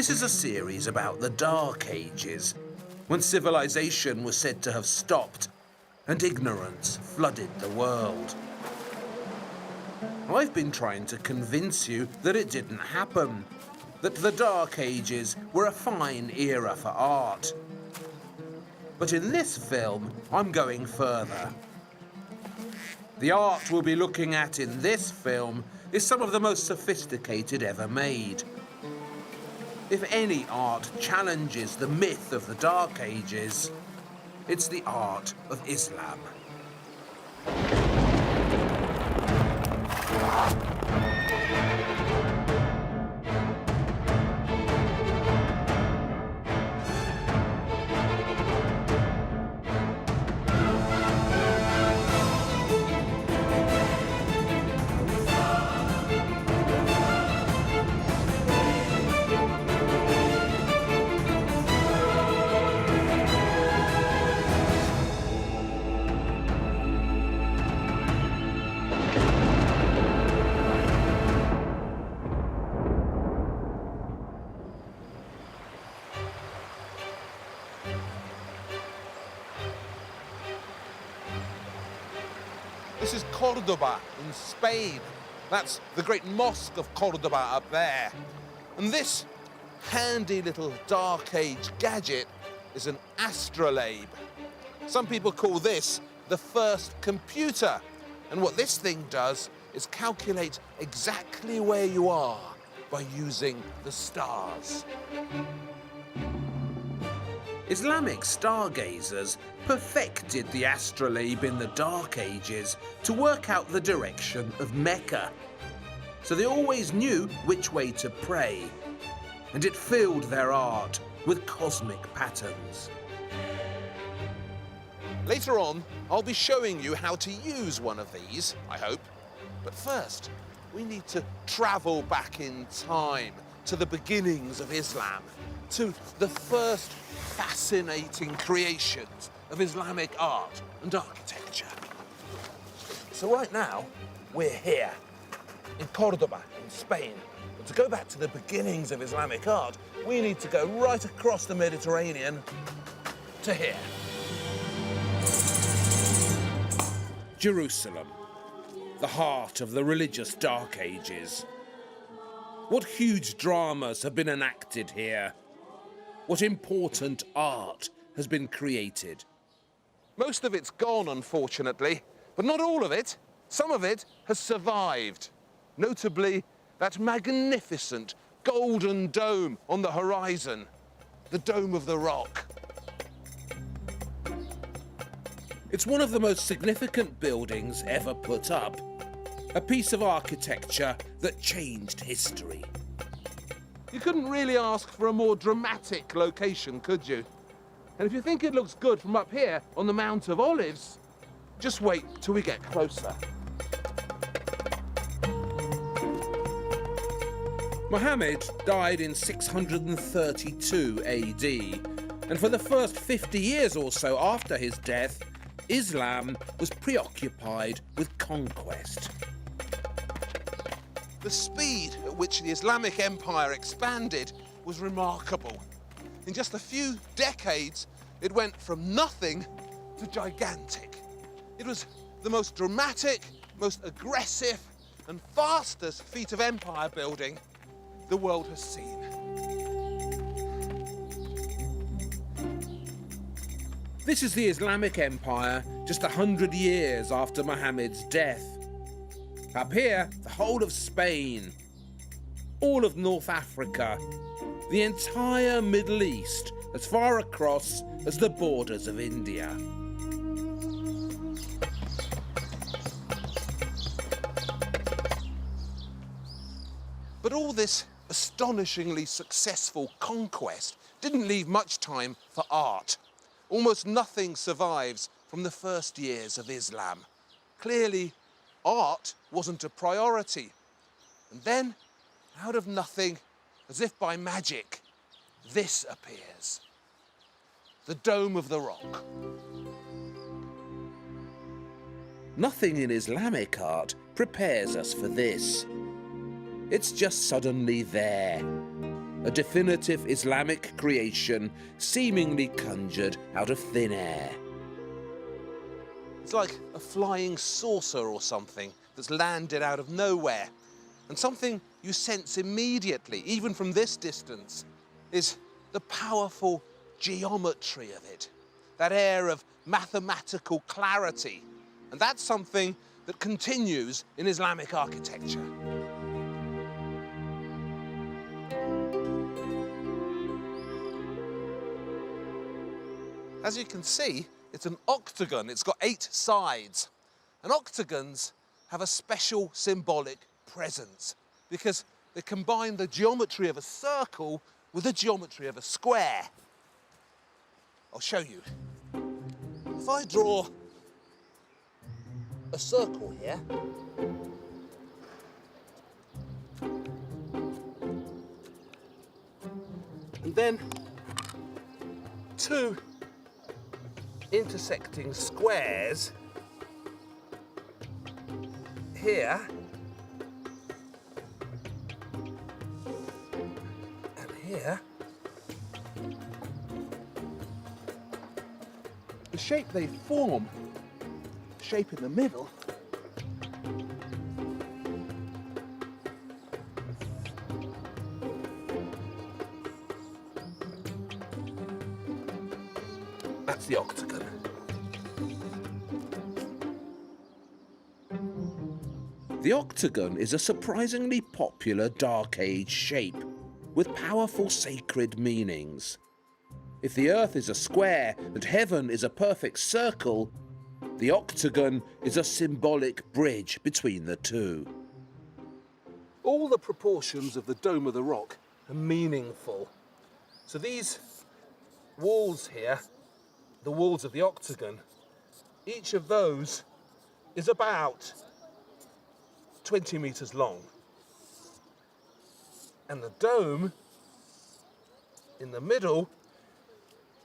This is a series about the Dark Ages, when civilization was said to have stopped and ignorance flooded the world. I've been trying to convince you that it didn't happen, that the Dark Ages were a fine era for art. But in this film, I'm going further. The art we'll be looking at in this film is some of the most sophisticated ever made. If any art challenges the myth of the Dark Ages, it's the art of Islam. This is Cordoba in Spain. That's the great Mosque of Cordoba up there. And this handy little Dark Age gadget is an astrolabe. Some people call this the first computer. And what this thing does is calculate exactly where you are by using the stars. Islamic stargazers perfected the astrolabe in the Dark Ages to work out the direction of Mecca. So they always knew which way to pray, and it filled their art with cosmic patterns. Later on, I'll be showing you how to use one of these, I hope. But first, we need to travel back in time to the beginnings of Islam, to the first fascinating creations of Islamic art and architecture. So right now, we're here in Cordoba, in Spain. But to go back to the beginnings of Islamic art, we need to go right across the Mediterranean to here. Jerusalem, the heart of the religious Dark Ages. What huge dramas have been enacted here? What important art has been created? Most of it's gone, unfortunately, but not all of it. Some of it has survived. Notably, that magnificent golden dome on the horizon, the Dome of the Rock. It's one of the most significant buildings ever put up. A piece of architecture that changed history. You couldn't really ask for a more dramatic location, could you? And if you think it looks good from up here on the Mount of Olives, just wait till we get closer. Mohammed died in 632 AD, and for the first 50 years or so after his death, Islam was preoccupied with conquest. The speed at which the Islamic Empire expanded was remarkable. In just a few decades, it went from nothing to gigantic. It was the most dramatic, most aggressive, and fastest feat of empire building the world has seen. This is the Islamic Empire just 100 years after Muhammad's death. Up here, the whole of Spain, all of North Africa, the entire Middle East, as far across as the borders of India. But all this astonishingly successful conquest didn't leave much time for art. Almost nothing survives from the first years of Islam. Clearly, art wasn't a priority. And then, out of nothing, as if by magic, this appears. The Dome of the Rock. Nothing in Islamic art prepares us for this. It's just suddenly there, a definitive Islamic creation seemingly conjured out of thin air. It's like a flying saucer or something that's landed out of nowhere. And something you sense immediately, even from this distance, is the powerful geometry of it, that air of mathematical clarity. And that's something that continues in Islamic architecture. As you can see, it's an octagon. It's got 8 sides. And octagons have a special symbolic presence because they combine the geometry of a circle with the geometry of a square. I'll show you. If I draw a circle here, and then 2 intersecting squares here and here, the shape they form, the shape in the middle, that's the octagon. The octagon is a surprisingly popular Dark Age shape, with powerful sacred meanings. If the earth is a square and heaven is a perfect circle, the octagon is a symbolic bridge between the two. All the proportions of the Dome of the Rock are meaningful. So these walls here, the walls of the octagon, each of those is about 20 meters long. And the dome in the middle,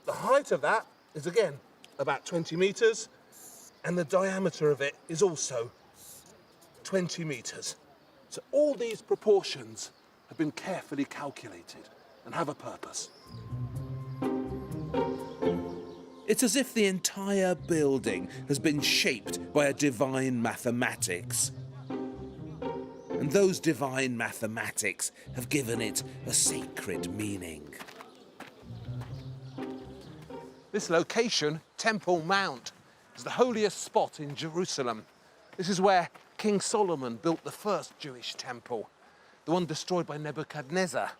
the height of that is again about 20 meters, and the diameter of it is also 20 meters. So all these proportions have been carefully calculated and have a purpose. It's as if the entire building has been shaped by a divine mathematics. And those divine mathematics have given it a sacred meaning. This location, Temple Mount, is the holiest spot in Jerusalem. This is where King Solomon built the first Jewish temple, the one destroyed by Nebuchadnezzar.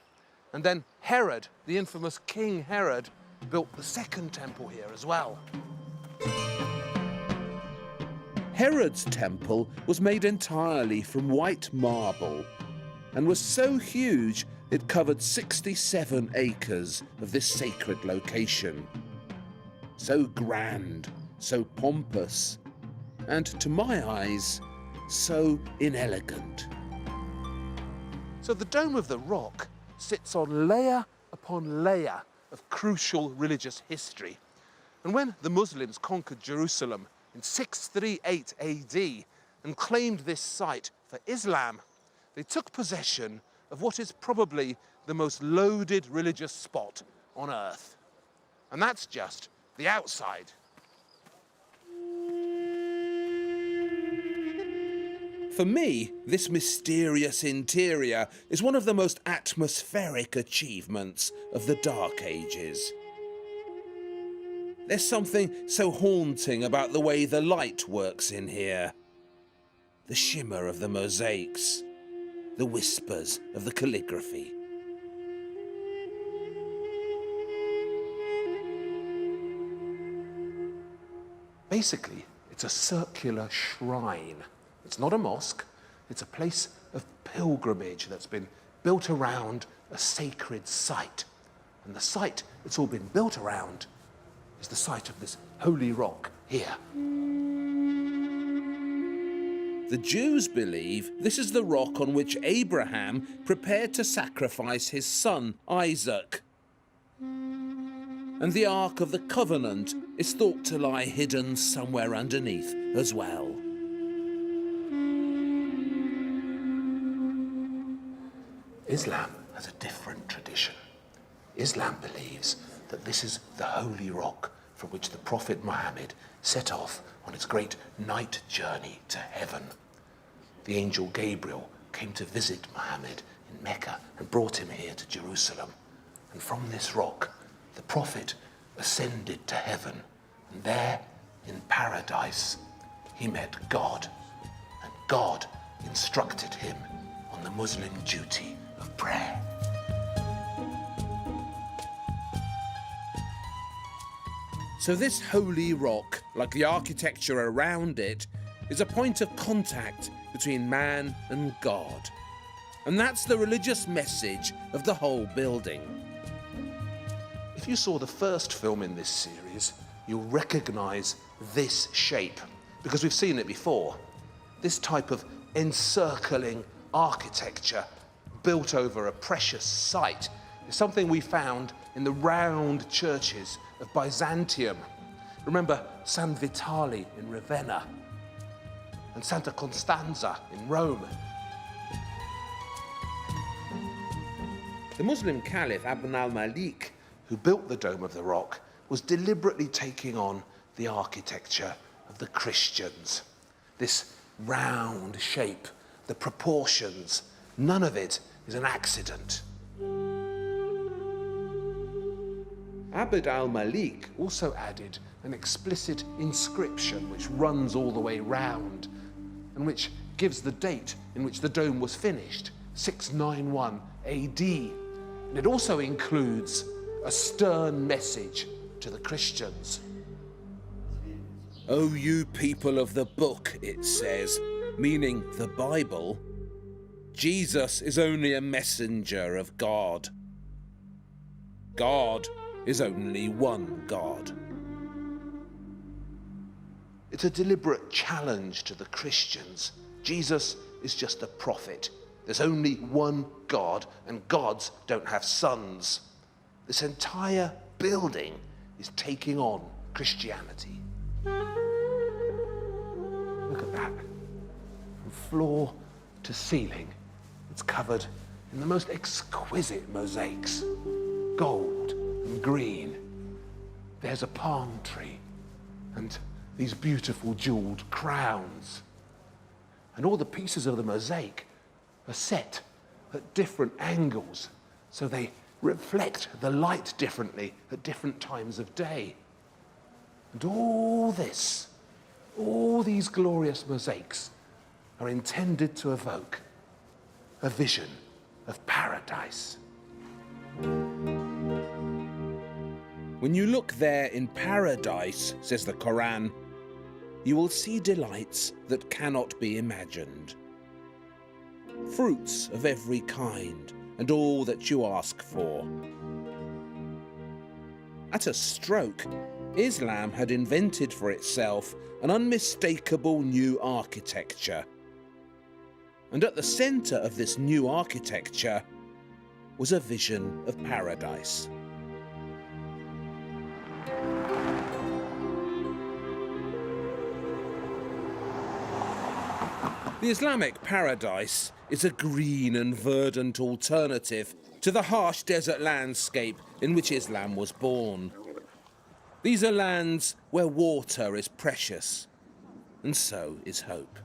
And then Herod, the infamous King Herod, built the second temple here as well. Herod's temple was made entirely from white marble and was so huge it covered 67 acres of this sacred location. So grand, so pompous, and to my eyes, so inelegant. So the Dome of the Rock sits on layer upon layer of crucial religious history. And when the Muslims conquered Jerusalem in 638 AD and claimed this site for Islam, they took possession of what is probably the most loaded religious spot on earth. And that's just the outside. For me, this mysterious interior is one of the most atmospheric achievements of the Dark Ages. There's something so haunting about the way the light works in here. The shimmer of the mosaics, the whispers of the calligraphy. Basically, it's a circular shrine. It's not a mosque, it's a place of pilgrimage that's been built around a sacred site. And the site it's all been built around is the site of this holy rock here. The Jews believe this is the rock on which Abraham prepared to sacrifice his son, Isaac. And the Ark of the Covenant is thought to lie hidden somewhere underneath as well. Islam has a different tradition. Islam believes that this is the holy rock from which the Prophet Mohammed set off on his great night journey to heaven. The angel Gabriel came to visit Mohammed in Mecca and brought him here to Jerusalem. And from this rock, the Prophet ascended to heaven, and there, in paradise, he met God, and God instructed him on the Muslim duty of prayer. So this holy rock, like the architecture around it, is a point of contact between man and God. And that's the religious message of the whole building. If you saw the first film in this series, you'll recognize this shape, because we've seen it before. This type of encircling architecture built over a precious site is something we found in the round churches of Byzantium. Remember San Vitale in Ravenna and Santa Constanza in Rome. The Muslim Caliph Abd al-Malik, who built the Dome of the Rock, was deliberately taking on the architecture of the Christians. This round shape, the proportions, none of it is an accident. Abd al-Malik also added an explicit inscription which runs all the way round and which gives the date in which the dome was finished, 691 AD. And it also includes a stern message to the Christians. "O you people of the book," it says, meaning the Bible, "Jesus is only a messenger of God. God is only one God." It's a deliberate challenge to the Christians. Jesus is just a prophet. There's only one God, and gods don't have sons. This entire building is taking on Christianity. Look at that. From floor to ceiling, it's covered in the most exquisite mosaics. Gold and green. There's a palm tree and these beautiful jeweled crowns. And all the pieces of the mosaic are set at different angles, so they reflect the light differently at different times of day. And all these glorious mosaics are intended to evoke a vision of paradise. When you look there in paradise, says the Quran, you will see delights that cannot be imagined. Fruits of every kind and all that you ask for. At a stroke, Islam had invented for itself an unmistakable new architecture. And at the centre of this new architecture was a vision of paradise. The Islamic paradise is a green and verdant alternative to the harsh desert landscape in which Islam was born. These are lands where water is precious, and so is hope.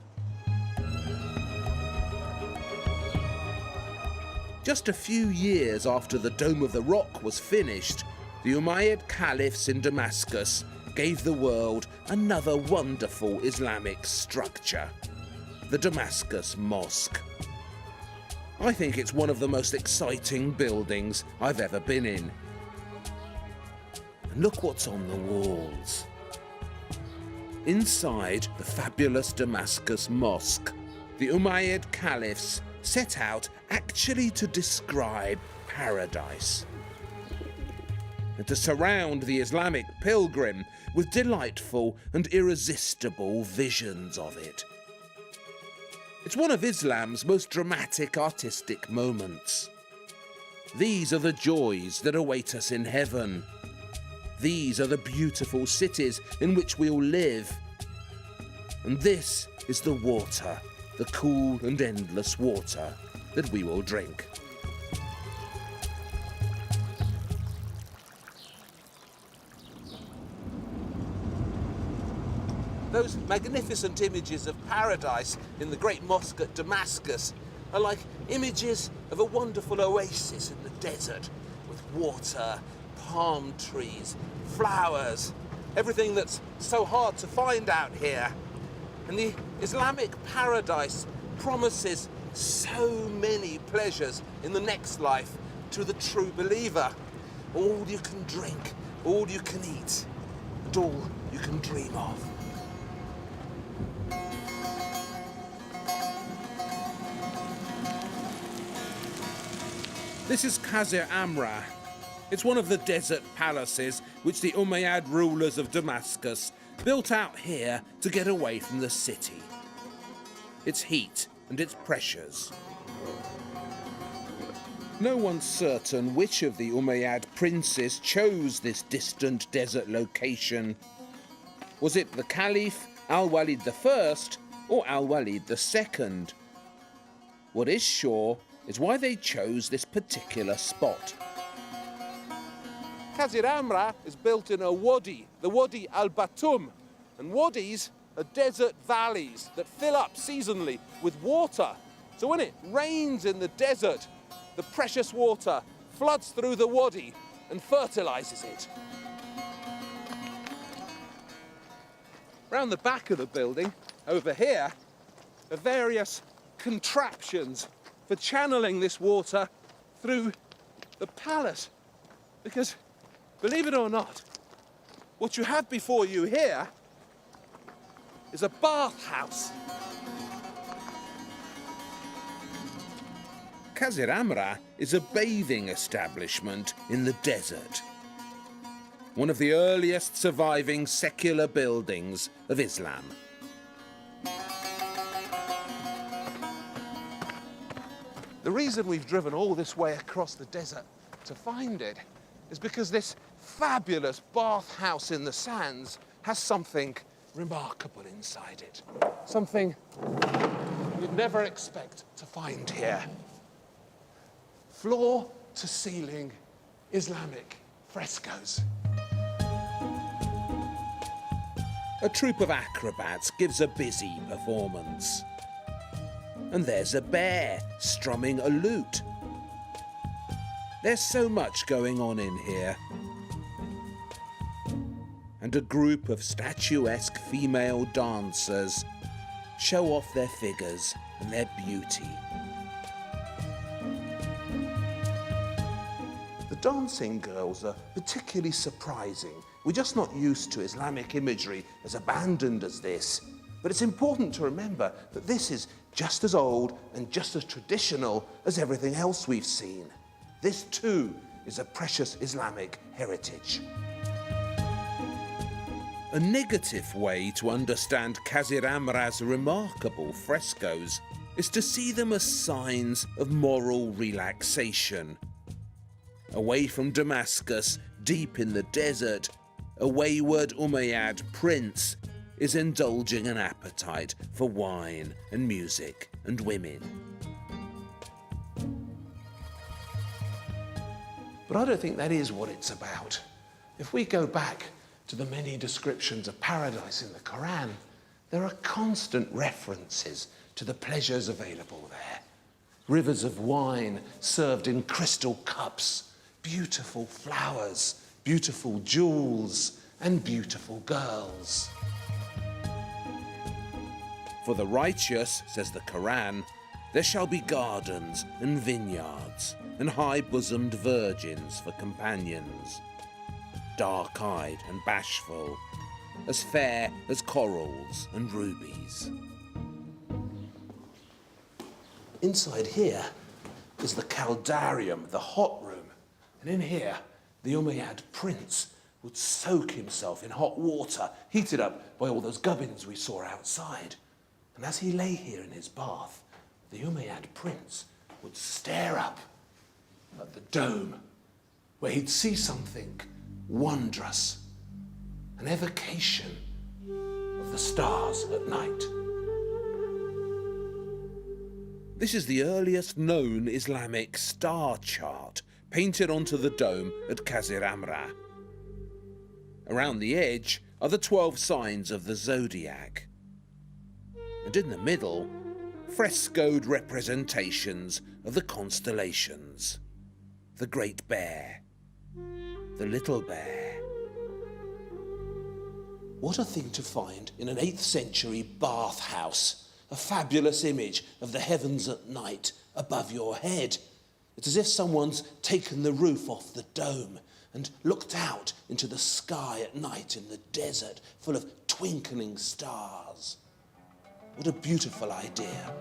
Just a few years after the Dome of the Rock was finished, the Umayyad caliphs in Damascus gave the world another wonderful Islamic structure. The Damascus Mosque. I think it's one of the most exciting buildings I've ever been in. And look what's on the walls. Inside the fabulous Damascus Mosque, the Umayyad caliphs set out actually to describe paradise and to surround the Islamic pilgrim with delightful and irresistible visions of it. It's one of Islam's most dramatic artistic moments. These are the joys that await us in heaven. These are the beautiful cities in which we'll live. And this is the water, the cool and endless water that we will drink. Those magnificent images of paradise in the great mosque at Damascus are like images of a wonderful oasis in the desert with water, palm trees, flowers, everything that's so hard to find out here. And the Islamic paradise promises so many pleasures in the next life to the true believer. All you can drink, all you can eat, and all you can dream of. This is Qasr Amra. It's one of the desert palaces which the Umayyad rulers of Damascus built out here to get away from the city. Its heat and its pressures. No one's certain which of the Umayyad princes chose this distant desert location. Was it the Caliph Al-Walid I or Al-Walid II? What is sure is why they chose this particular spot. Qasr Amra is built in a wadi, the Wadi al-Batum, and wadis are desert valleys that fill up seasonally with water. So when it rains in the desert, the precious water floods through the wadi and fertilizes it. Round the back of the building, over here, are various contraptions for channeling this water through the palace. Because, believe it or not, what you have before you here is a bathhouse. Qasr Amra is a bathing establishment in the desert. One of the earliest surviving secular buildings of Islam. The reason we've driven all this way across the desert to find it is because this fabulous bathhouse in the sands has something remarkable inside it. Something you'd never expect to find here. Floor to ceiling Islamic frescoes. A troupe of acrobats gives a busy performance. And there's a bear strumming a lute. There's so much going on in here. And a group of statuesque female dancers show off their figures and their beauty. The dancing girls are particularly surprising. We're just not used to Islamic imagery as abandoned as this. But it's important to remember that this is just as old and just as traditional as everything else we've seen. This too is a precious Islamic heritage. A negative way to understand Qasr Amra's remarkable frescoes is to see them as signs of moral relaxation. Away from Damascus, deep in the desert, a wayward Umayyad prince is indulging an appetite for wine and music and women. But I don't think that is what it's about. If we go back to the many descriptions of paradise in the Quran, there are constant references to the pleasures available there. Rivers of wine served in crystal cups, beautiful flowers, beautiful jewels, and beautiful girls. For the righteous, says the Quran, there shall be gardens and vineyards and high-bosomed virgins for companions, dark-eyed and bashful, as fair as corals and rubies. Inside here is the Caldarium, the hot room. And in here, the Umayyad prince would soak himself in hot water, heated up by all those gubbins we saw outside. And as he lay here in his bath, the Umayyad prince would stare up at the dome, where he'd see something wondrous, an evocation of the stars at night. This is the earliest known Islamic star chart painted onto the dome at Qasr Amra. Around the edge are the 12 signs of the Zodiac. And in the middle, frescoed representations of the constellations. The Great Bear, the Little Bear. What a thing to find in an 8th century bathhouse, a fabulous image of the heavens at night above your head. It's as if someone's taken the roof off the dome and looked out into the sky at night in the desert full of twinkling stars. What a beautiful idea.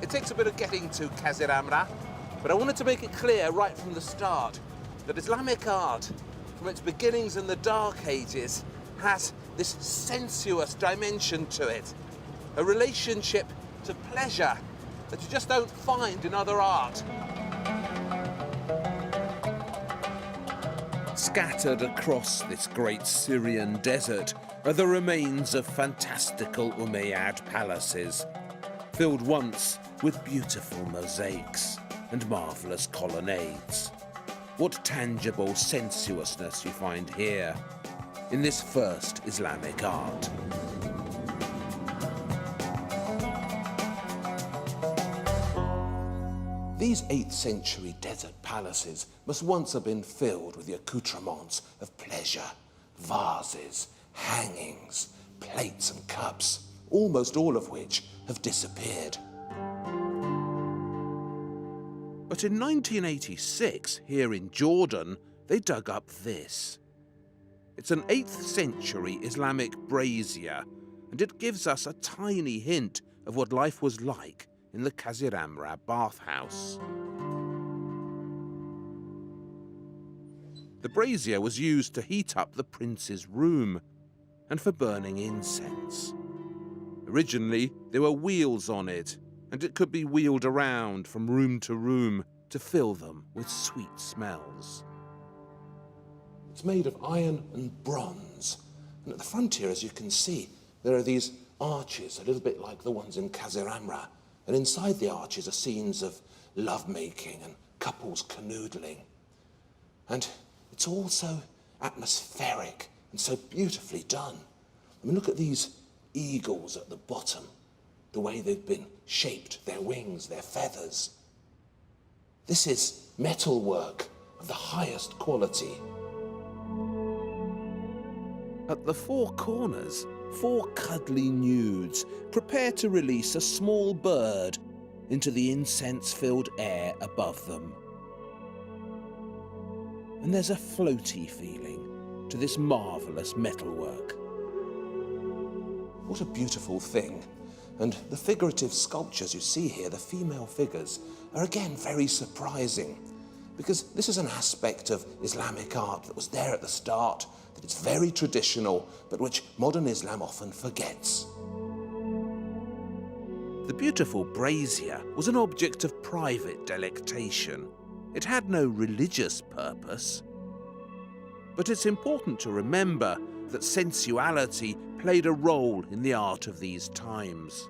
It takes a bit of getting to Qasr, but I wanted to make it clear right from the start that Islamic art, from its beginnings in the Dark Ages, has this sensuous dimension to it, a relationship to pleasure that you just don't find in other art. Scattered across this great Syrian desert are the remains of fantastical Umayyad palaces, filled once with beautiful mosaics and marvellous colonnades. What tangible sensuousness you find here, in this first Islamic art. These 8th century desert palaces must once have been filled with the accoutrements of pleasure, vases, hangings, plates and cups, almost all of which have disappeared. But in 1986, here in Jordan, they dug up this. It's an 8th century Islamic brazier, and it gives us a tiny hint of what life was like in the Qasr bathhouse. The brazier was used to heat up the prince's room and for burning incense. Originally, there were wheels on it, and it could be wheeled around from room to room to fill them with sweet smells. It's made of iron and bronze, and at the front here, as you can see, there are these arches, a little bit like the ones in Qasr, and inside the arches are scenes of lovemaking and couples canoodling. And it's all so atmospheric and so beautifully done. I mean, look at these eagles at the bottom, the way they've been shaped, their wings, their feathers. This is metalwork of the highest quality. At the 4 corners, 4 cuddly nudes prepare to release a small bird into the incense-filled air above them. And there's a floaty feeling to this marvellous metalwork. What a beautiful thing. And the figurative sculptures you see here, the female figures, are again very surprising, because this is an aspect of Islamic art that was there at the start, that it's very traditional, but which modern Islam often forgets. The beautiful brazier was an object of private delectation. It had no religious purpose. But it's important to remember that sensuality played a role in the art of these times.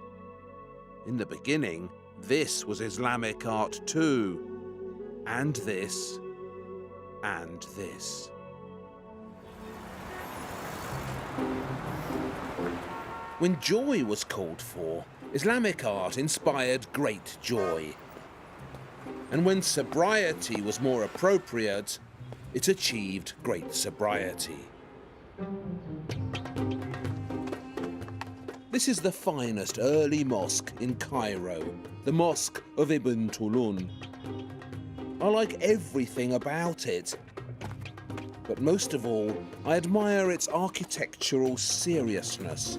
In the beginning, this was Islamic art too, and this, and this. When joy was called for, Islamic art inspired great joy. And when sobriety was more appropriate, it achieved great sobriety. This is the finest early mosque in Cairo, the Mosque of Ibn Tulun. I like everything about it, but most of all, I admire its architectural seriousness.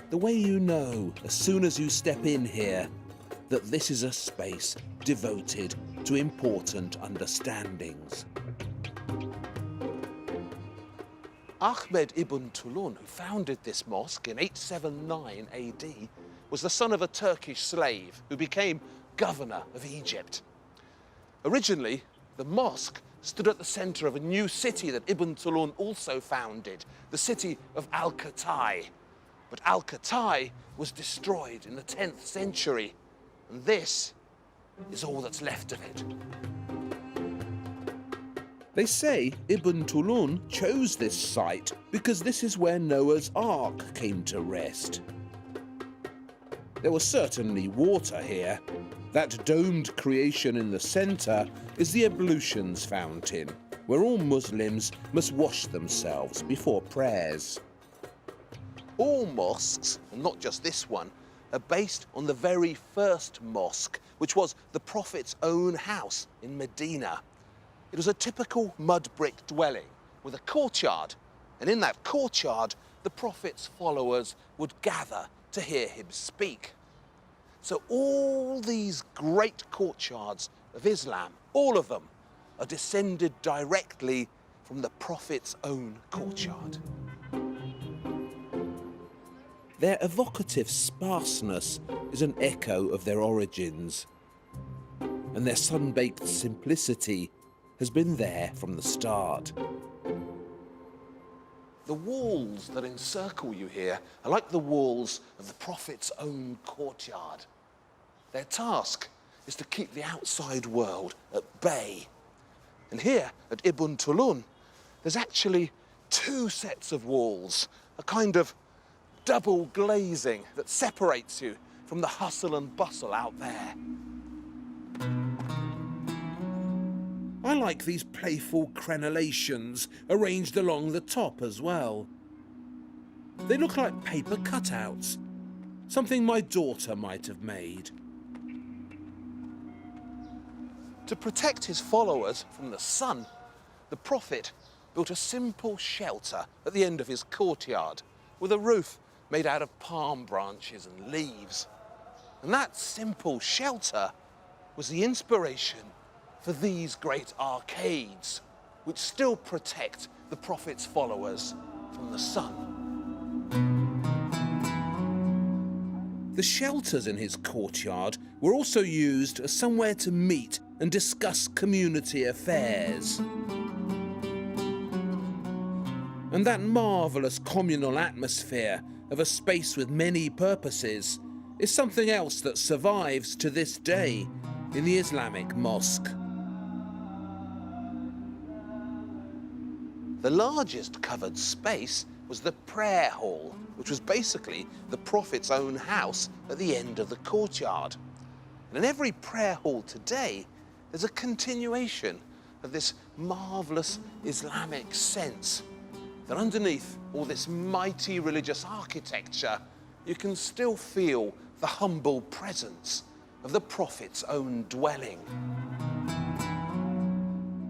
The way you know, as soon as you step in here, that this is a space devoted to important understandings. Ahmed ibn Tulun, who founded this mosque in 879 AD, was the son of a Turkish slave who became governor of Egypt. Originally, the mosque stood at the center of a new city that Ibn Tulun also founded, the city of Al-Qatai. But Al-Qatai was destroyed in the 10th century, and this is all that's left of it. They say Ibn Tulun chose this site because this is where Noah's Ark came to rest. There was certainly water here. That domed creation in the centre is the ablutions fountain, where all Muslims must wash themselves before prayers. All mosques, and not just this one, are based on the very first mosque, which was the Prophet's own house in Medina. It was a typical mud brick dwelling with a courtyard, and in that courtyard, the Prophet's followers would gather to hear him speak. So all these great courtyards of Islam, all of them, are descended directly from the Prophet's own courtyard. Their evocative sparseness is an echo of their origins, and their sun-baked simplicity has been there from the start. The walls that encircle you here are like the walls of the Prophet's own courtyard. Their task is to keep the outside world at bay. And here at Ibn Tulun, there's actually two sets of walls, a kind of double glazing that separates you from the hustle and bustle out there. I like these playful crenellations arranged along the top as well. They look like paper cutouts, something my daughter might have made. To protect his followers from the sun, the Prophet built a simple shelter at the end of his courtyard with a roof made out of palm branches and leaves. And that simple shelter was the inspiration for these great arcades, which still protect the Prophet's followers from the sun. The shelters in his courtyard were also used as somewhere to meet and discuss community affairs. And that marvellous communal atmosphere of a space with many purposes is something else that survives to this day in the Islamic Mosque. The largest covered space was the prayer hall, which was basically the Prophet's own house at the end of the courtyard. And in every prayer hall today, there's a continuation of this marvellous Islamic sense that underneath all this mighty religious architecture, you can still feel the humble presence of the Prophet's own dwelling.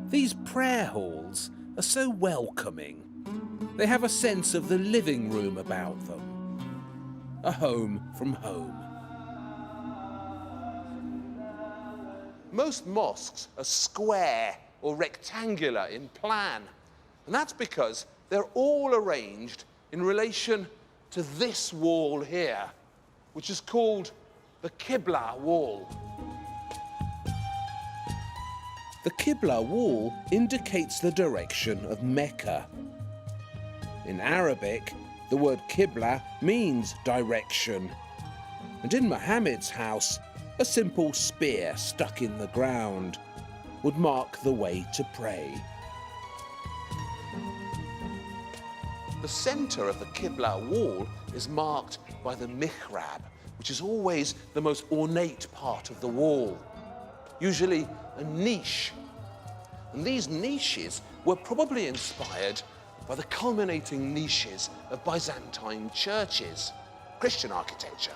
These prayer halls are so welcoming. They have a sense of the living room about them. A home from home. Most mosques are square or rectangular in plan, and that's because they're all arranged in relation to this wall here, which is called the Qibla Wall. The Qibla Wall indicates the direction of Mecca. In Arabic, the word Qibla means direction, and in Mohammed's house, a simple spear stuck in the ground would mark the way to pray. The centre of the Qibla Wall is marked by the mihrab, which is always the most ornate part of the wall, usually a niche. And these niches were probably inspired by the culminating niches of Byzantine churches, Christian architecture.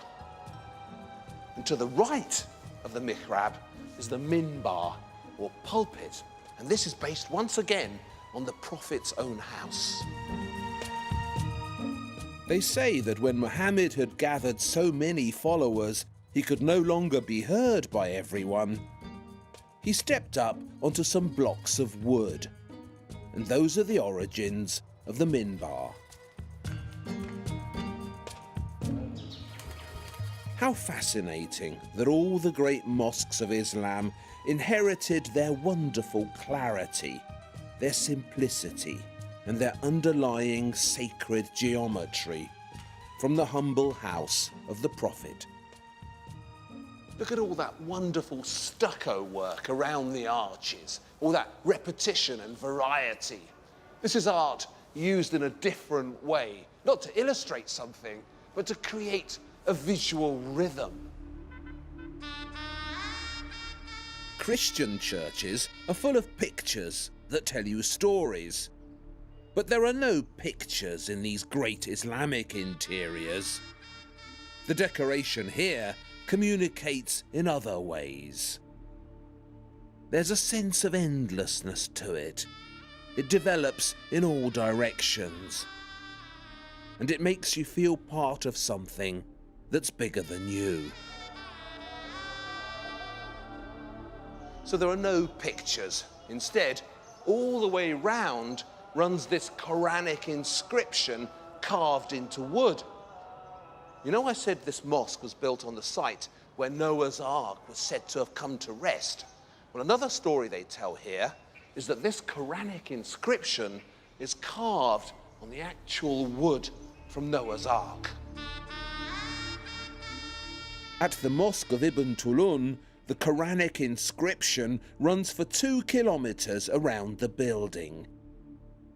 And to the right of the mihrab is the minbar, or pulpit, and this is based once again on the Prophet's own house. They say that when Muhammad had gathered so many followers, he could no longer be heard by everyone. He stepped up onto some blocks of wood, and those are the origins of the minbar. How fascinating that all the great mosques of Islam inherited their wonderful clarity, their simplicity, and their underlying sacred geometry from the humble house of the Prophet. Look at all that wonderful stucco work around the arches, all that repetition and variety. This is art used in a different way, not to illustrate something, but to create a visual rhythm. Christian churches are full of pictures that tell you stories. But there are no pictures in these great Islamic interiors. The decoration here communicates in other ways. There's a sense of endlessness to it. It develops in all directions. And it makes you feel part of something that's bigger than you. So there are no pictures. Instead, all the way round runs this Quranic inscription carved into wood. You know, I said this mosque was built on the site where Noah's Ark was said to have come to rest. Well, another story they tell here is that this Quranic inscription is carved on the actual wood from Noah's Ark. At the Mosque of Ibn Tulun, the Quranic inscription runs for 2 kilometers around the building.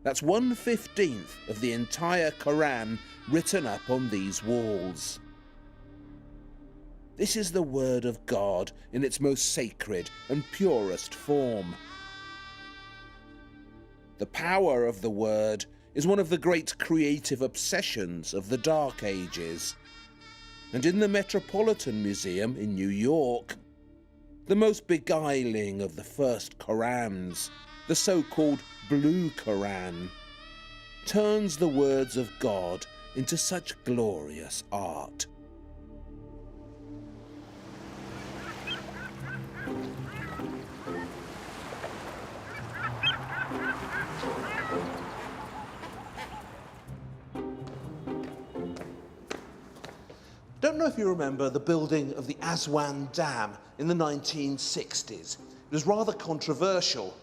That's 1/15 of the entire Quran written up on these walls. This is the word of God in its most sacred and purest form. The power of the word is one of the great creative obsessions of the Dark Ages. And in the Metropolitan Museum in New York, the most beguiling of the first Qurans, the so-called Blue Quran, turns the words of God into such glorious art. Don't know if you remember the building of the Aswan Dam in the 1960s. It was rather controversial.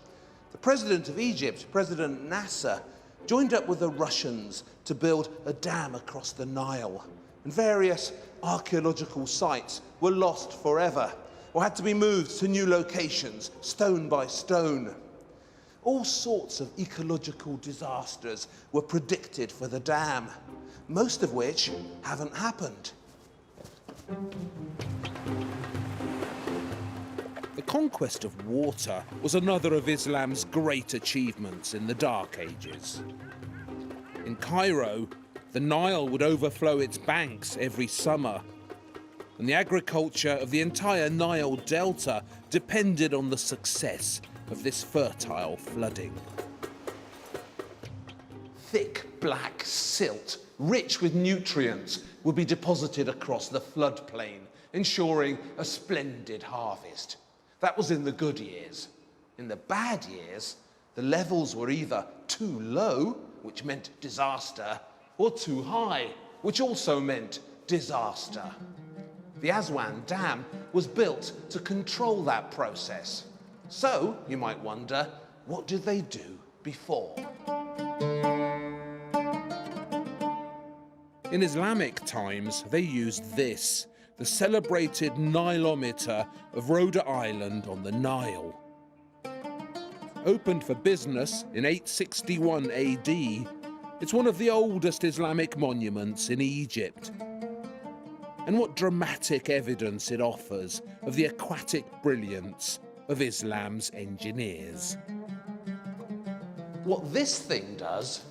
The president of Egypt, President Nasser, joined up with the Russians to build a dam across the Nile, and various archaeological sites were lost forever or had to be moved to new locations, stone by stone. All sorts of ecological disasters were predicted for the dam, most of which haven't happened. The conquest of water was another of Islam's great achievements in the Dark Ages. In Cairo, the Nile would overflow its banks every summer, and the agriculture of the entire Nile Delta depended on the success of this fertile flooding. Thick black silt, rich with nutrients, would be deposited across the floodplain, ensuring a splendid harvest. That was in the good years. In the bad years, the levels were either too low, which meant disaster, or too high, which also meant disaster. The Aswan Dam was built to control that process. So, you might wonder, what did they do before? In Islamic times, they used this, the celebrated Nilometer of Rhode Island on the Nile. Opened for business in 861 AD, it's one of the oldest Islamic monuments in Egypt. And what dramatic evidence it offers of the aquatic brilliance of Islam's engineers. What this thing does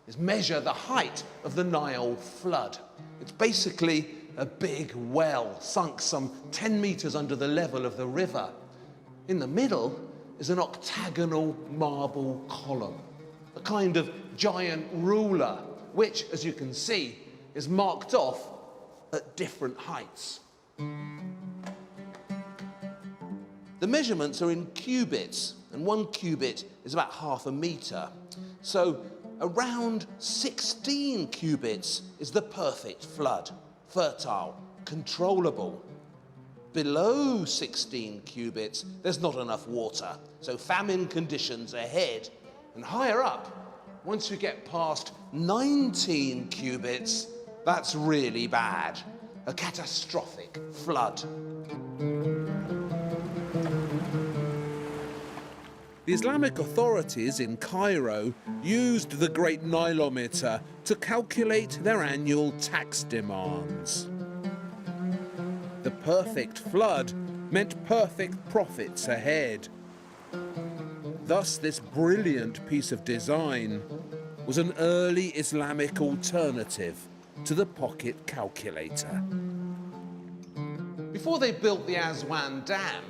is measure the height of the Nile flood. It's basically a big well sunk some 10 meters under the level of the river. In the middle is an octagonal marble column, a kind of giant ruler, which, as you can see, is marked off at different heights. The measurements are in cubits, and 1 cubit is about half a meter. So around 16 cubits is the perfect flood, fertile, controllable. Below 16 cubits, there's not enough water, so famine conditions ahead. And higher up, once you get past 19 cubits, That's really bad. A catastrophic flood. The Islamic authorities in Cairo used the great Nilometer to calculate their annual tax demands. The perfect flood meant perfect profits ahead. Thus, this brilliant piece of design was an early Islamic alternative to the pocket calculator. Before they built the Aswan Dam,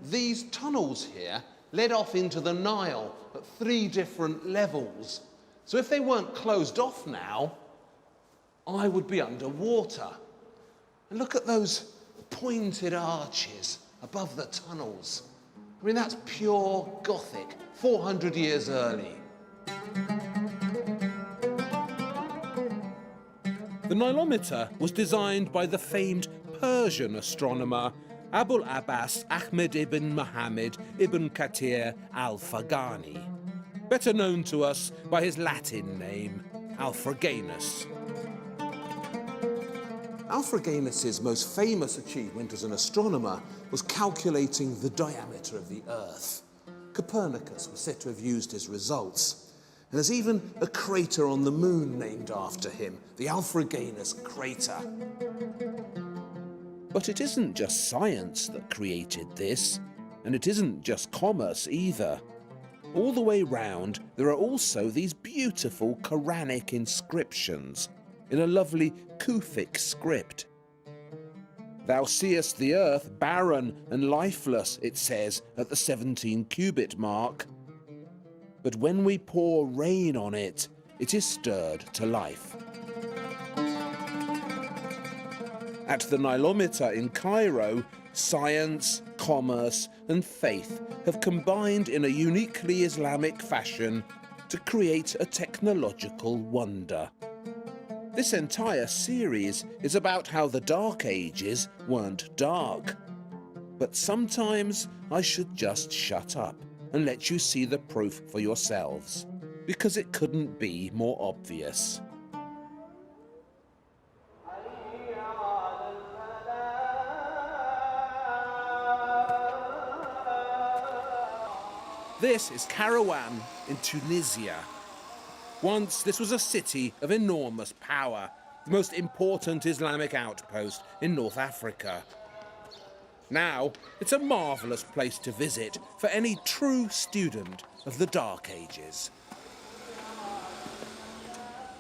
these tunnels here led off into the Nile at 3 different levels. So if they weren't closed off now, I would be underwater. And look at those pointed arches above the tunnels. I mean, that's pure Gothic, 400 years early. The Nilometer was designed by the famed Persian astronomer Abul Abbas Ahmed ibn Mohammad ibn Kathir al-Faghani, better known to us by his Latin name, Alfraganus. Alfraganus's most famous achievement as an astronomer was calculating the diameter of the Earth. Copernicus was said to have used his results. And there's even a crater on the moon named after him, the Alfraganus crater. But it isn't just science that created this, and it isn't just commerce either. All the way round, there are also these beautiful Quranic inscriptions in a lovely Kufic script. Thou seest the earth barren and lifeless, it says at the 17-cubit mark. But when we pour rain on it, it is stirred to life. At the Nilometer in Cairo, science, commerce, and faith have combined in a uniquely Islamic fashion to create a technological wonder. This entire series is about how the Dark Ages weren't dark. But sometimes I should just shut up and let you see the proof for yourselves, because it couldn't be more obvious. This is Kairouan in Tunisia. Once this was a city of enormous power, the most important Islamic outpost in North Africa. Now, it's a marvellous place to visit for any true student of the Dark Ages.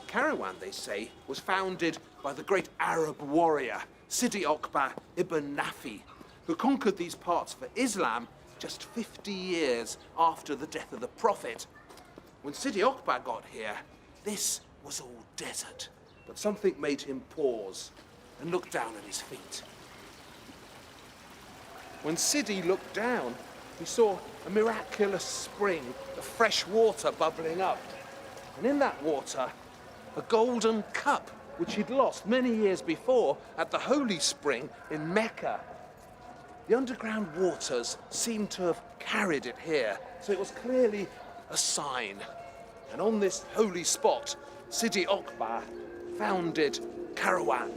Kairouan, they say, was founded by the great Arab warrior, Sidi Okba ibn Nafi, who conquered these parts for Islam just 50 years after the death of the Prophet. When Sidi Okba got here, this was all desert. But something made him pause and look down at his feet. When Sidi looked down, he saw a miraculous spring of fresh water bubbling up. And in that water, a golden cup, which he'd lost many years before at the holy spring in Mecca. The underground waters seemed to have carried it here, so it was clearly a sign. And on this holy spot, Sidi Okba founded Kairouan.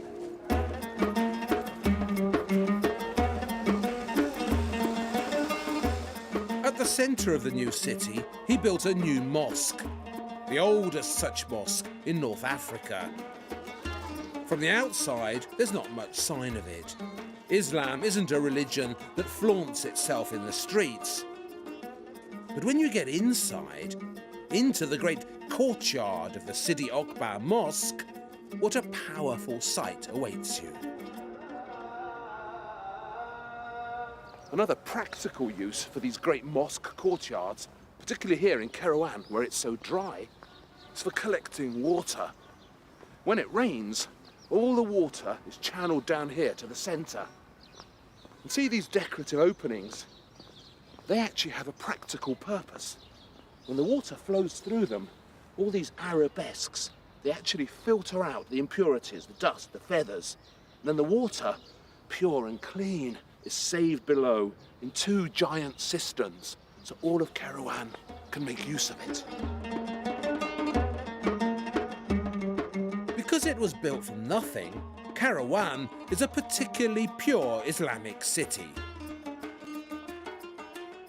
At the centre of the new city, he built a new mosque, the oldest such mosque in North Africa. From the outside, there's not much sign of it. Islam isn't a religion that flaunts itself in the streets. But when you get inside, into the great courtyard of the Sidi Okba Mosque, what a powerful sight awaits you. Another practical use for these great mosque courtyards, particularly here in Kairouan where it's so dry, is for collecting water. When it rains, all the water is channeled down here to the centre. And see these decorative openings? They actually have a practical purpose. When the water flows through them, all these arabesques, they actually filter out the impurities, the dust, the feathers. And then the water, pure and clean, is saved below in 2 giant cisterns, so all of Kairouan can make use of it. Because it was built from nothing, Kairouan is a particularly pure Islamic city.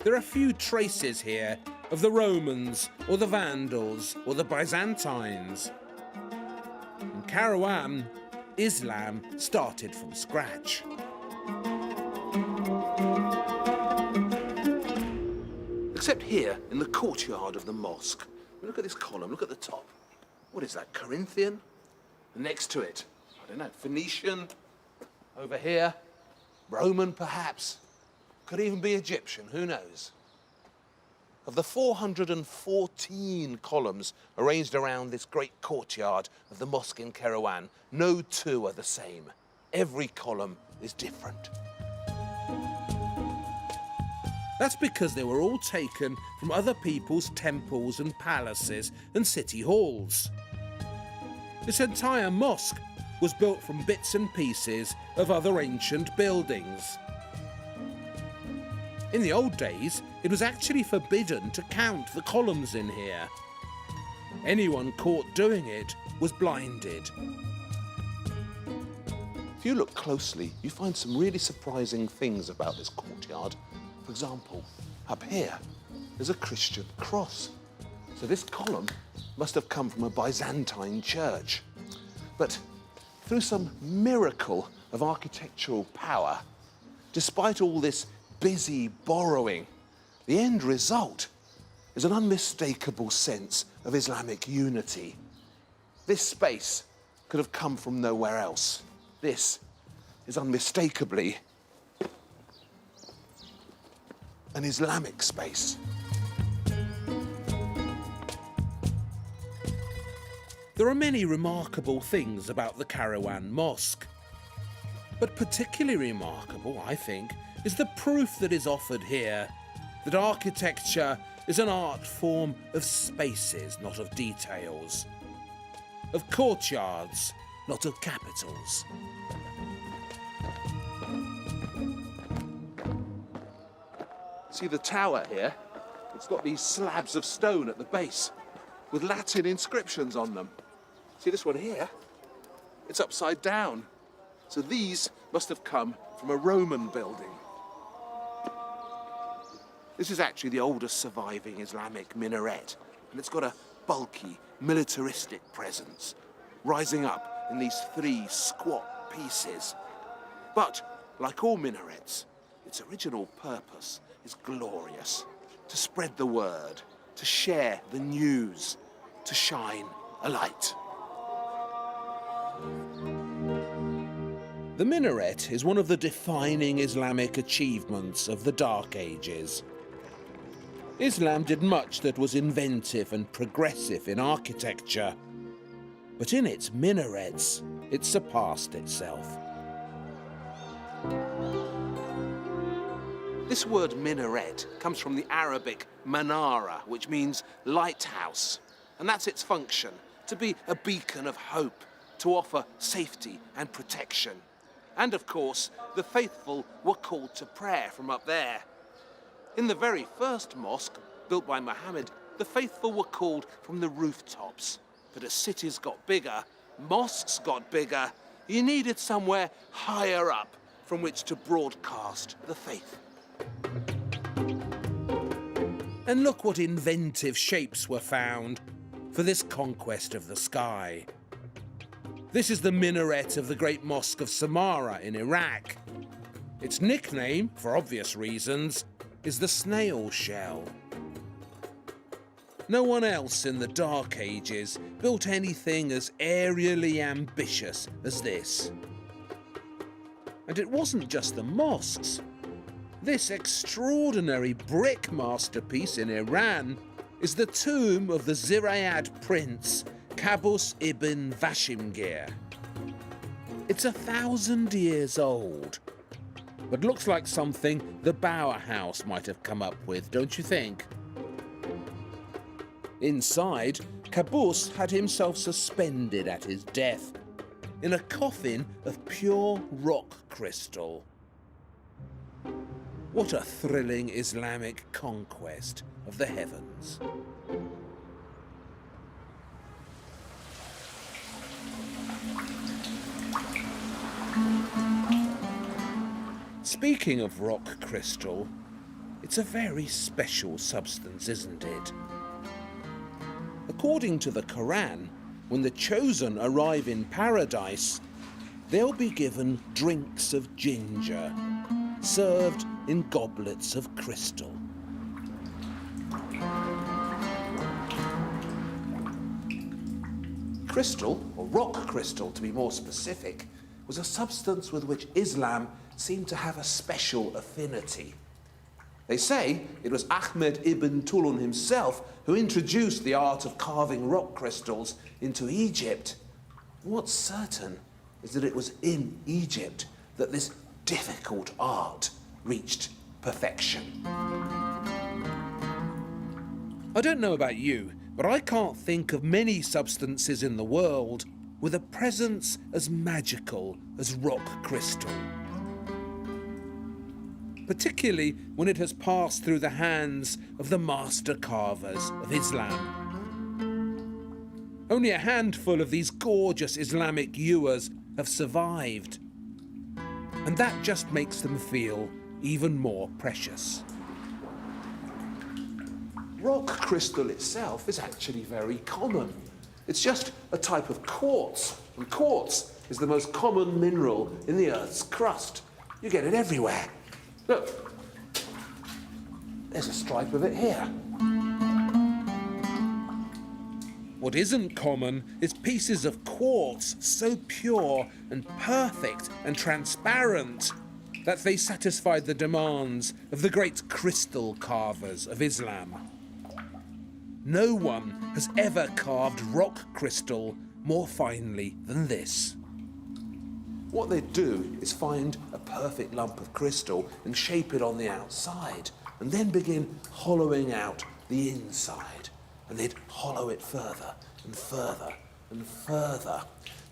There are few traces here of the Romans or the Vandals or the Byzantines. In Kairouan, Islam started from scratch. Except here, in the courtyard of the mosque. Look at this column, look at the top. What is that, Corinthian? And next to it, I don't know, Phoenician? Over here, Roman perhaps? Could even be Egyptian, who knows? Of the 414 columns arranged around this great courtyard of the mosque in Kairouan, no two are the same. Every column is different. That's because they were all taken from other people's temples and palaces and city halls. This entire mosque was built from bits and pieces of other ancient buildings. In the old days, it was actually forbidden to count the columns in here. Anyone caught doing it was blinded. If you look closely, you find some really surprising things about this courtyard. For example, up here, there's a Christian cross. So this column must have come from a Byzantine church. But through some miracle of architectural power, despite all this busy borrowing, the end result is an unmistakable sense of Islamic unity. This space could have come from nowhere else. This is unmistakably an Islamic space. There are many remarkable things about the Kairouan Mosque. But particularly remarkable, I think, is the proof that is offered here that architecture is an art form of spaces, not of details, of courtyards, not of capitals. See the tower here? It's got these slabs of stone at the base with Latin inscriptions on them. See this one here? It's upside down. So these must have come from a Roman building. This is actually the oldest surviving Islamic minaret, and it's got a bulky, militaristic presence, rising up in these three squat pieces. But, like all minarets, its original purpose is glorious: to spread the word, to share the news, to shine a light. The minaret is one of the defining Islamic achievements of the Dark Ages. Islam did much that was inventive and progressive in architecture, but in its minarets, it surpassed itself. This word minaret comes from the Arabic manara, which means lighthouse, and that's its function, to be a beacon of hope, to offer safety and protection. And of course, the faithful were called to prayer from up there. In the very first mosque, built by Mohammad, the faithful were called from the rooftops. But as cities got bigger, mosques got bigger, you needed somewhere higher up from which to broadcast the faith. And look what inventive shapes were found for this conquest of the sky. This is the minaret of the great Mosque of Samarra in Iraq. Its nickname, for obvious reasons, is the snail shell. No one else in the Dark Ages built anything as aerially ambitious as this. And it wasn't just the mosques. This extraordinary brick masterpiece in Iran is the tomb of the Zirayad prince, Qaboos ibn Vashimgir. It's 1,000 years old, but looks like something the Bauhaus might have come up with, don't you think? Inside, Qaboos had himself suspended at his death in a coffin of pure rock crystal. What a thrilling Islamic conquest of the heavens. Speaking of rock crystal, it's a very special substance, isn't it? According to the Quran, when the chosen arrive in paradise, they'll be given drinks of ginger, served in goblets of crystal. Crystal, or rock crystal to be more specific, was a substance with which Islam seemed to have a special affinity. They say it was Ahmed ibn Tulun himself who introduced the art of carving rock crystals into Egypt. What's certain is that it was in Egypt that this difficult art reached perfection. I don't know about you, but I can't think of many substances in the world with a presence as magical as rock crystal. Particularly when it has passed through the hands of the master carvers of Islam. Only a handful of these gorgeous Islamic ewers have survived, and that just makes them feel even more precious. Rock crystal itself is actually very common. It's just a type of quartz, and quartz is the most common mineral in the Earth's crust. You get it everywhere. Look, there's a stripe of it here. What isn't common is pieces of quartz so pure and perfect and transparent that they satisfied the demands of the great crystal carvers of Islam. No one has ever carved rock crystal more finely than this. What they'd do is find a perfect lump of crystal and shape it on the outside, and then begin hollowing out the inside. And they'd hollow it further and further and further,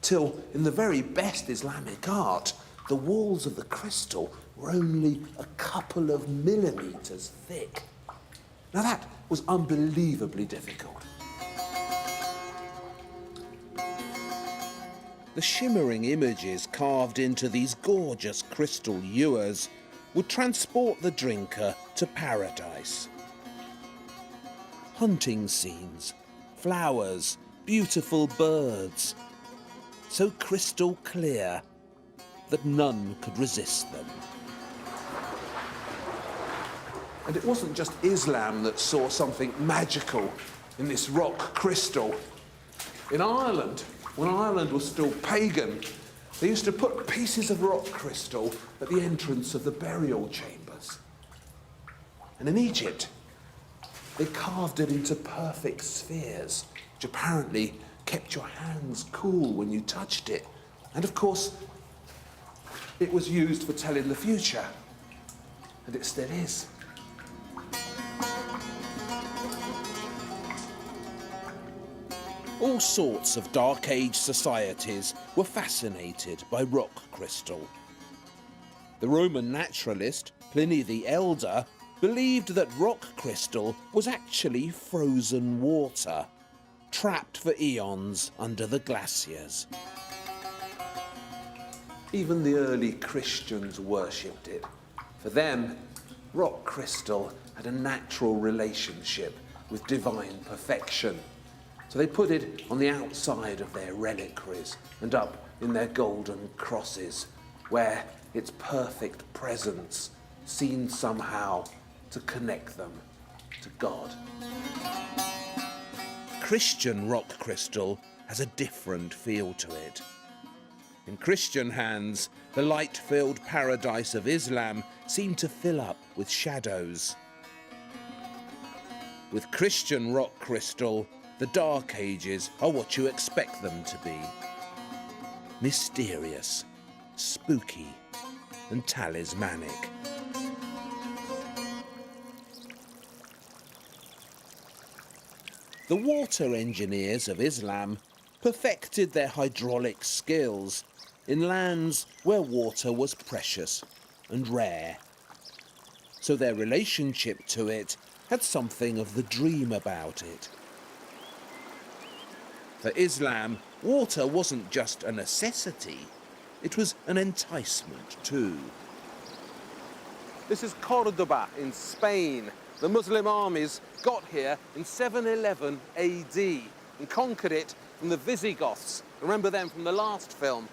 till in the very best Islamic art, the walls of the crystal were only a couple of millimeters thick. Now that was unbelievably difficult. The shimmering images carved into these gorgeous crystal ewers would transport the drinker to paradise. Hunting scenes, flowers, beautiful birds, so crystal clear that none could resist them. And it wasn't just Islam that saw something magical in this rock crystal. In Ireland, when Ireland was still pagan, they used to put pieces of rock crystal at the entrance of the burial chambers. And in Egypt, they carved it into perfect spheres, which apparently kept your hands cool when you touched it. And of course, it was used for telling the future. And it still is. All sorts of Dark Age societies were fascinated by rock crystal. The Roman naturalist Pliny the Elder believed that rock crystal was actually frozen water, trapped for eons under the glaciers. Even the early Christians worshipped it. For them, rock crystal had a natural relationship with divine perfection. So they put it on the outside of their reliquaries and up in their golden crosses, where its perfect presence seemed somehow to connect them to God. Christian rock crystal has a different feel to it. In Christian hands, the light-filled paradise of Islam seemed to fill up with shadows. With Christian rock crystal, the Dark Ages are what you expect them to be. Mysterious, spooky, and talismanic. The water engineers of Islam perfected their hydraulic skills in lands where water was precious and rare. So their relationship to it had something of the dream about it. For Islam, water wasn't just a necessity, it was an enticement too. This is Cordoba in Spain. The Muslim armies got here in 711 AD and conquered it from the Visigoths. Remember them from the last film.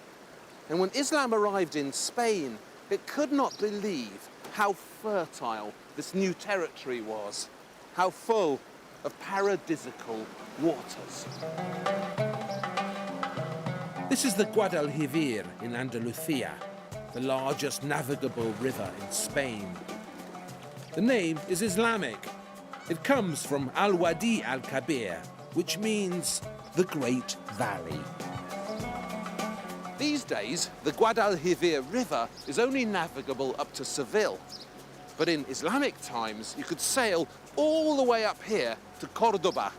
And when Islam arrived in Spain, it could not believe how fertile this new territory was, how full of paradisical waters. This is the Guadalquivir in Andalusia, the largest navigable river in Spain. The name is Islamic. It comes from Al-Wadi al-Kabir, which means the Great Valley. These days, the Guadalquivir River is only navigable up to Seville. But in Islamic times, you could sail all the way up here to Cordoba.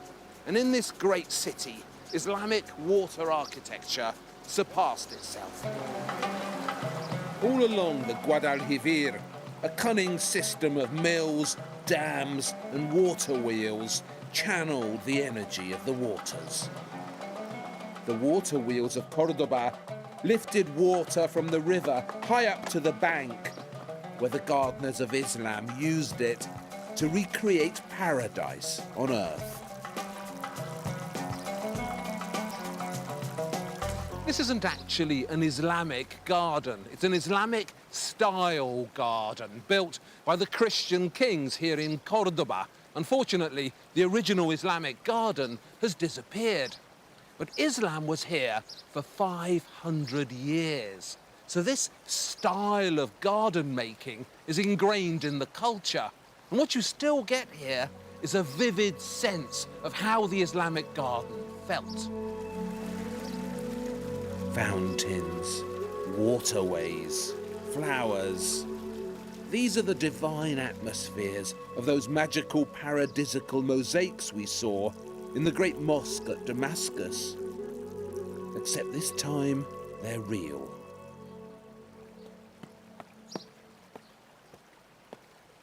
And in this great city, Islamic water architecture surpassed itself. All along the Guadalquivir, a cunning system of mills, dams and water wheels channeled the energy of the waters. The water wheels of Cordoba lifted water from the river high up to the bank, where the gardeners of Islam used it to recreate paradise on earth. This isn't actually an Islamic garden. It's an Islamic style garden built by the Christian kings here in Cordoba. Unfortunately, the original Islamic garden has disappeared. But Islam was here for 500 years. So this style of garden making is ingrained in the culture. And what you still get here is a vivid sense of how the Islamic garden felt. Fountains, waterways, flowers. These are the divine atmospheres of those magical paradisical mosaics we saw in the great mosque at Damascus. Except this time, they're real.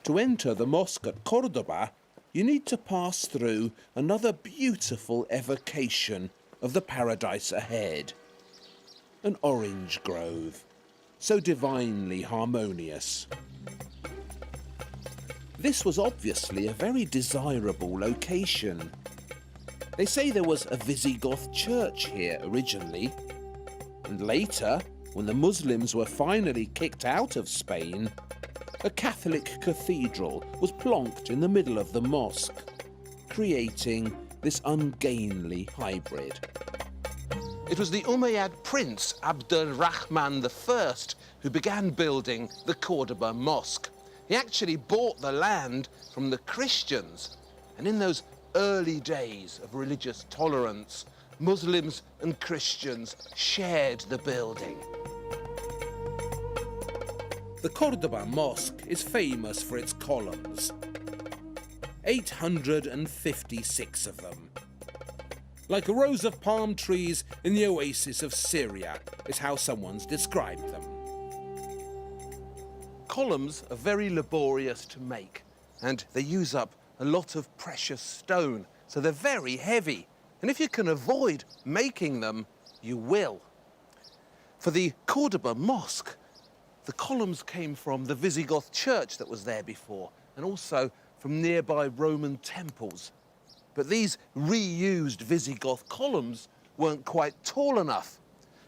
To enter the mosque at Cordoba, you need to pass through another beautiful evocation of the paradise ahead. An orange grove, so divinely harmonious. This was obviously a very desirable location. They say there was a Visigoth church here originally, and later, when the Muslims were finally kicked out of Spain, a Catholic cathedral was plonked in the middle of the mosque, creating this ungainly hybrid. It was the Umayyad prince Abd al-Rahman I who began building the Cordoba Mosque. He actually bought the land from the Christians, and in those early days of religious tolerance, Muslims and Christians shared the building. The Cordoba Mosque is famous for its columns. 856 of them. Like rows of palm trees in the oasis of Syria is how someone's described them. Columns are very laborious to make, and they use up a lot of precious stone, so they're very heavy. And if you can avoid making them, you will. For the Cordoba Mosque, the columns came from the Visigoth church that was there before, and also from nearby Roman temples. But these reused Visigoth columns weren't quite tall enough.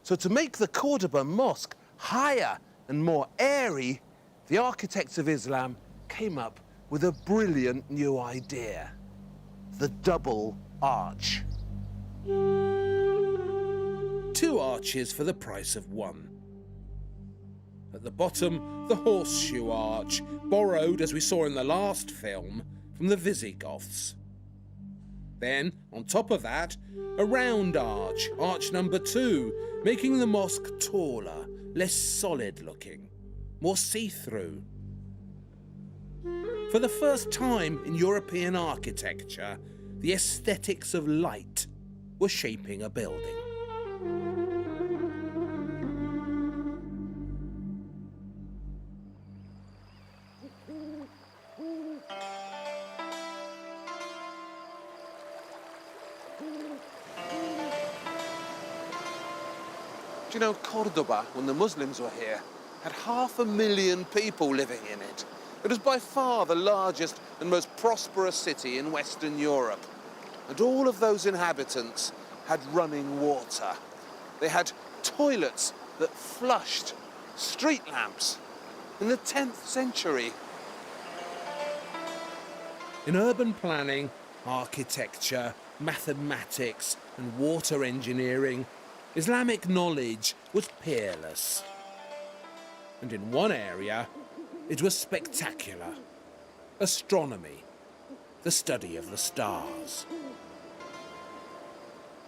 So to make the Cordoba Mosque higher and more airy, the architects of Islam came up with a brilliant new idea: the double arch. 2 arches for the price of 1. At the bottom, the horseshoe arch, borrowed, as we saw in the last film, from the Visigoths. Then, on top of that, a round arch, arch number 2, making the mosque taller, less solid looking, more see-through. For the first time in European architecture, the aesthetics of light were shaping a building. Do you know, Cordoba, when the Muslims were here, had 500,000 people living in it. It was by far the largest and most prosperous city in Western Europe. And all of those inhabitants had running water. They had toilets that flushed, street lamps. In the 10th century. In urban planning, architecture, mathematics, and water engineering, Islamic knowledge was peerless. And in one area, it was spectacular. Astronomy, the study of the stars.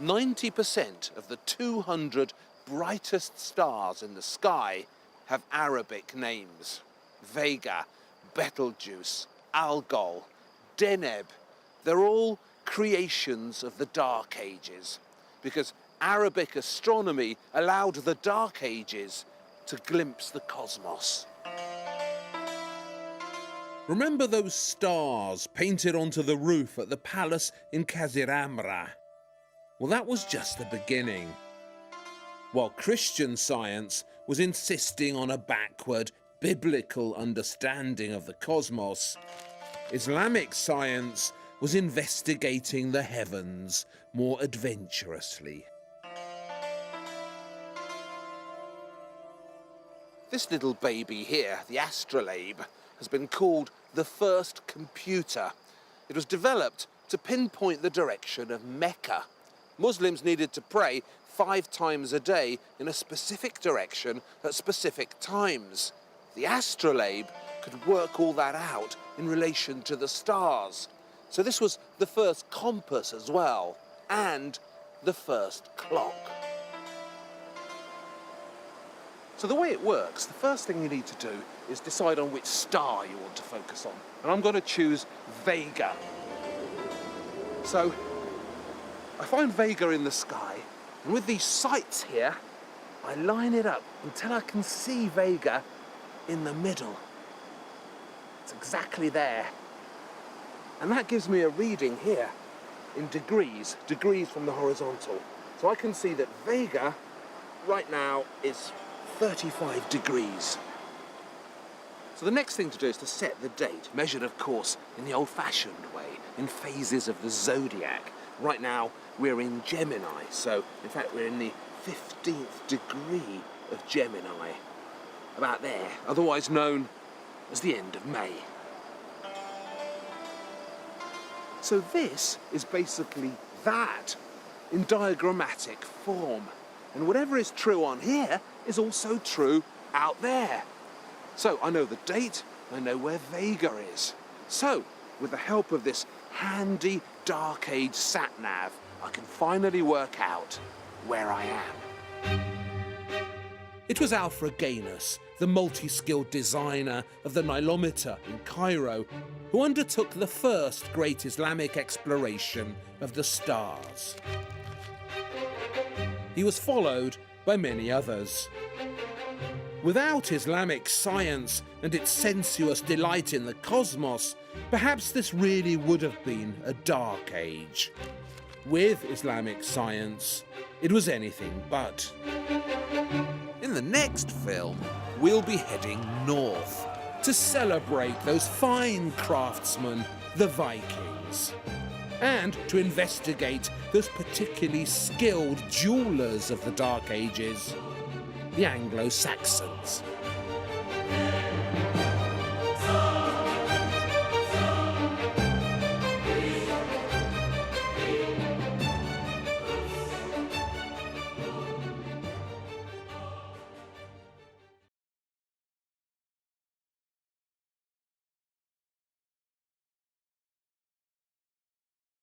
90% of the 200 brightest stars in the sky have Arabic names. Vega, Betelgeuse, Algol, Deneb. They're all creations of the Dark Ages, because Arabic astronomy allowed the Dark Ages to glimpse the cosmos. Remember those stars painted onto the roof at the palace in Kaziramra? Well, that was just the beginning. While Christian science was insisting on a backward, biblical understanding of the cosmos, Islamic science was investigating the heavens more adventurously. This little baby here, the Astrolabe, has been called the first computer. It was developed to pinpoint the direction of Mecca. Muslims needed to pray 5 times a day in a specific direction at specific times. The Astrolabe could work all that out in relation to the stars. So this was the first compass as well, and the first clock. So the way it works, the first thing you need to do is decide on which star you want to focus on. And I'm going to choose Vega. So I find Vega in the sky, and with these sights here, I line it up until I can see Vega in the middle. It's exactly there. And that gives me a reading here in degrees from the horizontal. So I can see that Vega right now is 35 degrees. So the next thing to do is to set the date, measured of course in the old-fashioned way, in phases of the Zodiac. Right now we're in Gemini, so in fact we're in the 15th degree of Gemini. About there, otherwise known as the end of May. So this is basically that in diagrammatic form. And whatever is true on here is also true out there. So I know the date, I know where Vega is. So, with the help of this handy Dark Age sat-nav, I can finally work out where I am. It was Alfred Gainus, the multi-skilled designer of the Nilometer in Cairo, who undertook the first great Islamic exploration of the stars. He was followed by many others. Without Islamic science and its sensuous delight in the cosmos, perhaps this really would have been a dark age. With Islamic science, it was anything but. In the next film, we'll be heading north to celebrate those fine craftsmen, the Vikings, and to investigate those particularly skilled jewelers of the Dark Ages, the Anglo-Saxons.